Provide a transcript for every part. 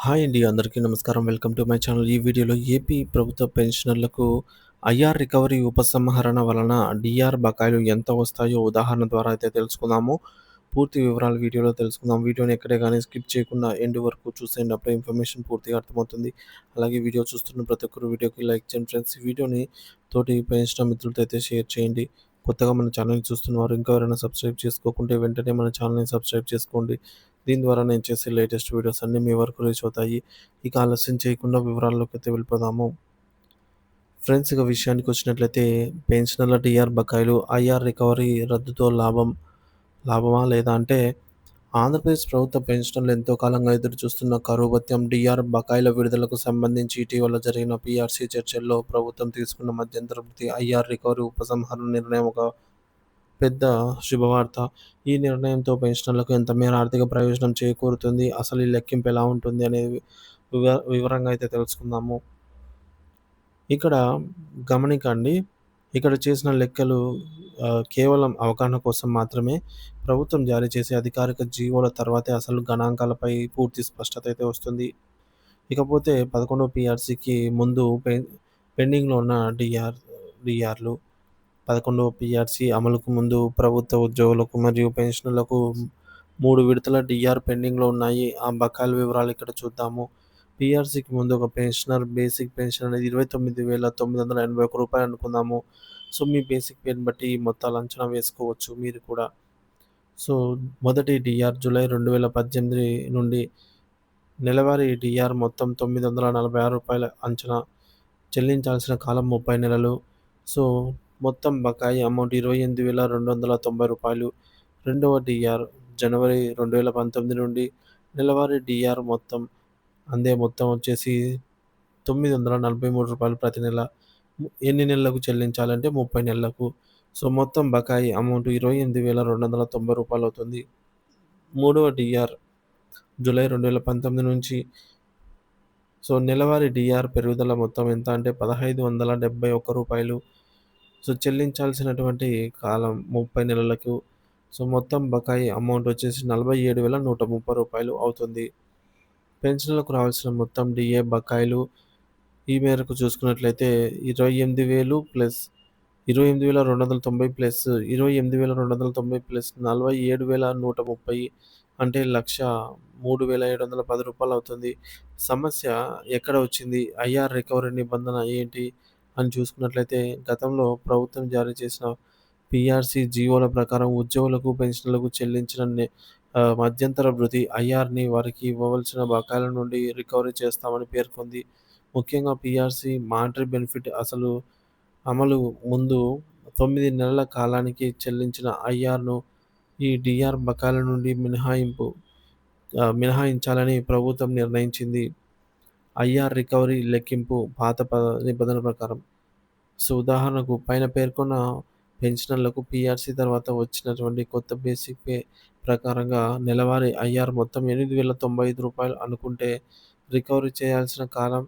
Hi అండి. అందరికీ నమస్కారం. Welcome to my channel. ఈ వీడియోలో ఏపీ ప్రభుత్వ పెన్షనర్లకు ఐఆర్ రికవరీ ఉపసంహరణ వలన డీఆర్ బకాయిలు ఎంత వస్తాయో ఉదాహరణ ద్వారా అయితే తెలుసుకుందాము. పూర్తి వివరాలు వీడియోలో తెలుసుకుందాం. వీడియోని ఎక్కడే గానీ స్కిప్ చేయకుండా ఎండ్ వరకు చూసేయండి. అప్పుడే ఇన్ఫర్మేషన్ పూర్తిగా అర్థమవుతుంది. అలాగే వీడియో చూస్తున్న ప్రతి ఒక్కరు వీడియోకి లైక్ చేయండి ఫ్రెండ్స్. ఈ వీడియోని తోటి పెన్షనర్ మిత్రులతో అయితే షేర్ చేయండి. కొత్తగా మన ఛానల్‌ని చూస్తున్నవారు ఇంకా ఎవరైనా సబ్స్క్రైబ్ చేసుకోకుంటే వెంటనే మన ఛానల్‌ని సబ్స్క్రైబ్ చేసుకోండి. దీని ద్వారా నేను చేసే లేటెస్ట్ వీడియోస్ అన్నీ మీ వరకు రీచ్ అవుతాయి. ఇక ఆలస్యం చేయకుండా వివరాల్లోకైతే వెళ్ళిపోదాము. ఫ్రెండ్స్ ఇక విషయానికొచ్చినట్లయితే పెన్షనర్ల డీఆర్ బకాయిలు, ఐఆర్ రికవరీ రద్దుతో లాభమా లేదా అంటే ఆంధ్రప్రదేశ్ ప్రభుత్వ పెన్షనర్లు ఎంతో కాలంగా ఎదురుచూస్తున్న కరువు భత్యం, డీఆర్ బకాయిల విడుదలకు సంబంధించి ఇటీవల జరిగిన పీఆర్సీ చర్చల్లో ప్రభుత్వం తీసుకున్న మధ్యంతర భృతి, ఐఆర్ రికవరీ ఉపసంహరణ నిర్ణయం ఒక పెద్ద శుభవార్త. ఈ నిర్ణయంతో పెన్షనర్లకు ఎంత మేర ఆర్థిక ప్రయోజనం చేకూరుతుంది? అసలు ఈ లెక్కింపు ఎలా ఉంటుంది? అనేది వివరంగా అయితే తెలుసుకుందాము. ఇక్కడ గమనికండి. ఇక్కడ చేసిన లెక్కలు కేవలం అవగాహన కోసం మాత్రమే. ప్రభుత్వం జారీ చేసే అధికారిక జీవోల తర్వాతే అసలు గణాంకాలపై పూర్తి స్పష్టత అయితే వస్తుంది. ఇకపోతే 11వ పీఆర్సీకి ముందు పెండింగ్‌లో ఉన్న డీఆర్‌లు 11వ పీఆర్సీ అమలుకు ముందు ప్రభుత్వ ఉద్యోగులకు మరియు పెన్షనర్లకు 3 విడతల డీఆర్ పెండింగ్‌లో ఉన్నాయి. ఆ బకాయిల వివరాలు ఇక్కడ చూద్దాము. పీఆర్సీకి ముందు ఒక పెన్షనర్ బేసిక్ పెన్షన్ అనేది రూ. 29,981 అనుకుందాము. సో, మీ బేసిక్ పేని బట్టి ఈ మొత్తాలు అంచనా వేసుకోవచ్చు మీరు కూడా. సో, మొదటి డీఆర్ జూలై 2018 నుండి నెలవారీ డీఆర్ మొత్తం రూ. 946 అంచనా. చెల్లించాల్సిన కాలం 30 నెలలు. సో, మొత్తం బకాయి అమౌంట్ రూ. 28,290. రెండవ డీఆర్ జనవరి 2019 నుండి నెలవారీ డీఆర్ మొత్తం మొత్తం వచ్చేసి రూ. 943 ప్రతి నెల. ఎన్ని నెలలకు చెల్లించాలంటే 30 నెలలకు. సో, మొత్తం బకాయి అమౌంట్ రూ. 28,290 అవుతుంది. మూడవ డీఆర్ జూలై 2019 నుంచి సో, నెలవారీ డీఆర్ పెరుగుదల మొత్తం ఎంత అంటే రూ. 1,571. సో, చెల్లించాల్సినటువంటి కాలం 30 నెలలకు. సో, మొత్తం బకాయి అమౌంట్ వచ్చేసి రూ. 47,130 అవుతుంది. పెన్షన్‌లకు రావాల్సిన మొత్తం డీఏ బకాయిలు ఈ మేరకు చూసుకున్నట్లయితే 28,000 ప్లస్ 28,290 ప్లస్ 28,290 ప్లస్ 47,130 అంటే రూ. 1,03,710 అవుతుంది. సమస్య ఎక్కడ వచ్చింది? ఐఆర్ రికవరీ నిబంధన ఏంటి? అని చూసుకున్నట్లయితే గతంలో ప్రభుత్వం జారీ చేసిన పీఆర్సీ జీవోల ప్రకారం ఉద్యోగులకు, పెన్షనర్లకు చెల్లించిన మధ్యంతర భృతి ఐఆర్‌ని వారికి ఇవ్వవలసిన బకాయిల నుండి రికవరీ చేస్తామని పేర్కొంది. ముఖ్యంగా పీఆర్సీ మానిటరీ బెనిఫిట్ అమలు ముందు 9 నెలల కాలానికి చెల్లించిన ఐఆర్‌ను ఈ డీఆర్ బకాయిల నుండి మినహాయించాలని ప్రభుత్వం నిర్ణయించింది. ఐఆర్ రికవరీ లెక్కింపు పాత నిబంధన ప్రకారం. సో, ఉదాహరణకు పైన పేర్కొన్న పెన్షనర్లకు పీఆర్సీ తర్వాత వచ్చినటువంటి కొత్త బేసిక్ పే ప్రకారంగా నెలవారీ ఐఆర్ మొత్తం రూ. 8,095 అనుకుంటే రికవరీ చేయాల్సిన కాలం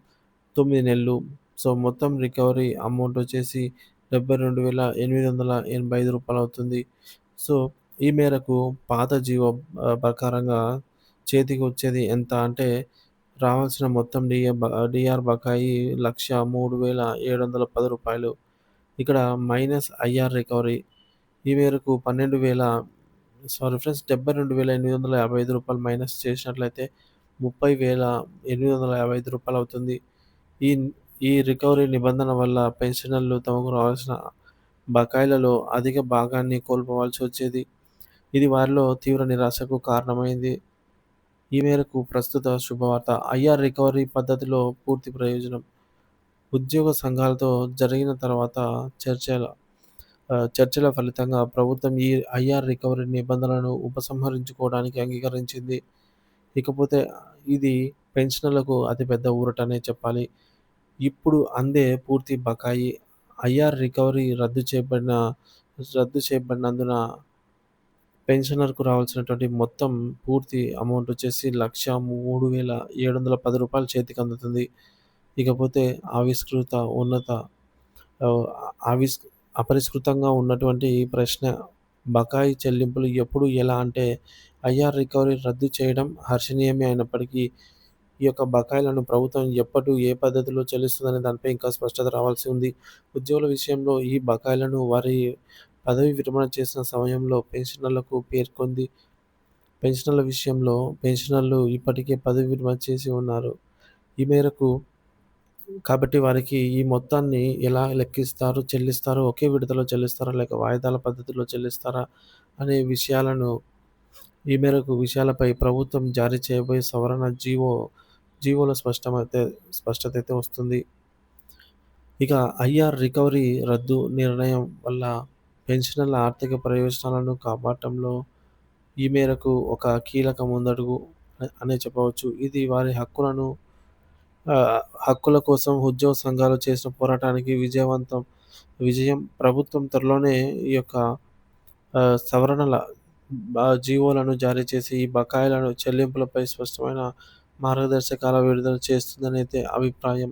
9 నెలలు. సో, మొత్తం రికవరీ అమౌంట్ వచ్చేసి రూ. 72,885 అవుతుంది. సో, ఈ మేరకు పాత జీవో ప్రకారంగా చేతికి వచ్చేది ఎంత అంటే రావాల్సిన మొత్తం డీఆర్ బకాయి రూ. 1,03,710. ఇక్కడ మైనస్ ఐఆర్ రికవరీ ఈ మేరకు 12,000 సారీ ఫ్రెండ్స్ రూ. 72,855 మైనస్ చేసినట్లయితే రూ. 30,855 అవుతుంది. ఈ ఈ రికవరీ నిబంధన వల్ల పెన్షనర్లు తమకు రావాల్సిన బకాయిలలో అధిక భాగాన్ని కోల్పోవాల్సి వచ్చేది. ఇది వారిలో తీవ్ర నిరాశకు కారణమైంది. ఈ మేరకు ప్రస్తుత శుభవార్త ఐఆర్ రికవరీ పద్ధతిలో పూర్తి ప్రయోజనం. ఉద్యోగ సంఘాలతో జరిగిన తర్వాత చర్చల ఫలితంగా ప్రభుత్వం ఈ ఐఆర్ రికవరీ నిబంధనలను ఉపసంహరించుకోవడానికి అంగీకరించింది. ఇకపోతే ఇది పెన్షనర్లకు అతిపెద్ద ఊరటనే చెప్పాలి. ఇప్పుడు అందే పూర్తి బకాయి ఐఆర్ రికవరీ రద్దు చేయబడినందున పెన్షనర్‌కు రావాల్సినటువంటి మొత్తం పూర్తి అమౌంట్ వచ్చేసి రూ. 1,03,710 చేతికి అందుతుంది. ఇకపోతే ఆవిష్కృత ఉన్నత ఆహ్, ఆవిష్ అపరిష్కృతంగా ఉన్నటువంటి ఈ ప్రశ్న బకాయి చెల్లింపులు ఎప్పుడు, ఎలా అంటే ఐఆర్ రికవరీ రద్దు చేయడం హర్షణీయమే అయినప్పటికీ ఈ యొక్క బకాయిలను ప్రభుత్వం ఎప్పుడు ఏ పద్ధతిలో చెల్లిస్తుందనే దానిపై ఇంకా స్పష్టత రావాల్సి ఉంది. ఉద్యోగుల విషయంలో ఈ బకాయిలను వారి పదవి విరమణ చేసిన సమయంలో పెన్షనర్లకు పేర్కొంది. పెన్షనర్ల విషయంలో పెన్షనర్లు ఇప్పటికే పదవి విరమణ చేసి ఉన్నారు. ఈ మేరకు కాబట్టి వారికి ఈ మొత్తాన్ని ఎలా లెక్కిస్తారు, చెల్లిస్తారు, ఒకే విడతలో చెల్లిస్తారా? లేక వాయిదాల పద్ధతిలో చెల్లిస్తారా? అనే ఈ మేరకు విషయాలపై ప్రభుత్వం జారీ చేయబోయే సవరణ జీవోలో స్పష్టత అయితే వస్తుంది. ఇక ఐఆర్ రికవరీ రద్దు నిర్ణయం వల్ల పెన్షనర్ల ఆర్థిక ప్రయోజనాలను కాపాడటంలో ఈ మేరకు ఒక కీలక ముందడుగు అనే చెప్పవచ్చు. ఇది వారి హక్కుల కోసం ఉద్యోగ సంఘాలు చేసిన పోరాటానికి విజయం. ప్రభుత్వం త్వరలోనే ఈ యొక్క సవరణల జీవోలను జారీ చేసి ఈ బకాయిలను చెల్లింపులపై స్పష్టమైన మార్గదర్శకాల విడుదల చేస్తుందనైతే అభిప్రాయం.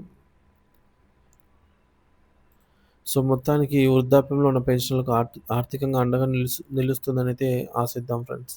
సో, మొత్తానికి వృద్ధాప్యంలో ఉన్న పెన్షన్‌లకు ఆర్థికంగా అండగా నిలుస్తుందనైతే ఆశిద్దాం ఫ్రెండ్స్.